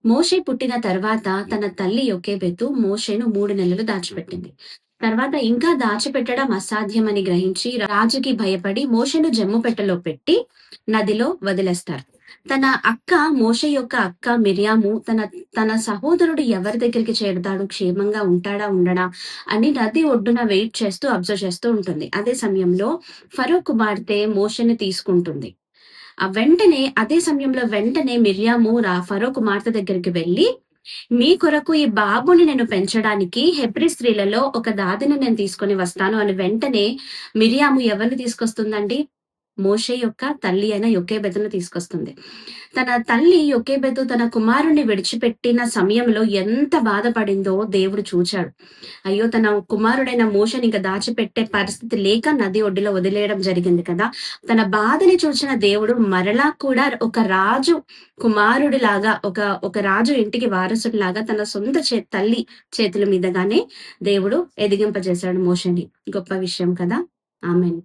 మోషే పుట్టిన తర్వాత తన తల్లి యొకేబెతు మోషేను 3 నెలలు దాచిపెట్టింది. తర్వాత ఇంకా దాచిపెట్టడం అసాధ్యమని గ్రహించి రాజుకి భయపడి మోషేను జమ్ముపెట్టెలో పెట్టి నదిలో వదిలేస్తారు. తన అక్క మోషే యొక్క అక్క మిర్యాము తన తన సహోదరుడు ఎవరి దగ్గరికి చేరతాడు, క్షేమంగా ఉంటాడా, ఉండడా అని నది ఒడ్డున వెయిట్ చేస్తూ అబ్జర్వ్ చేస్తూ ఉంటుంది. అదే సమయంలో ఫరో కుమార్తె మోషేని తీసుకుంటుంది. అదే సమయంలో వెంటనే మిర్యాము ఫరో కుమార్తె దగ్గరికి వెళ్లి, "మీ కొరకు ఈ బాబుని నేను పెంచడానికి హెబ్రీ స్త్రీలలో ఒక దాదిని నేను తీసుకొని వస్తాను" అని వెంటనే మిర్యాము ఎవరిని తీసుకొస్తుందండి? మోషే యొక్క తల్లి అయిన యొకేబెతును తీసుకొస్తుంది. తన తల్లి యొకేబెతు తన కుమారుడిని విడిచిపెట్టిన సమయంలో ఎంత బాధపడిందో దేవుడు చూచాడు. అయ్యో! తన కుమారుడైన మోషేని ఇంక దాచిపెట్టే పరిస్థితి లేక నది ఒడ్డులో వదిలేయడం జరిగింది కదా! తన బాధని చూచిన దేవుడు మరలా కూడా ఒక రాజు కుమారుడిలాగా ఒక రాజు ఇంటికి వారసుడిలాగా తన సొంత తల్లి చేతుల మీదగానే దేవుడు ఎదిగింపజేశాడు మోషేని. గొప్ప విషయం కదా! ఆమేన్.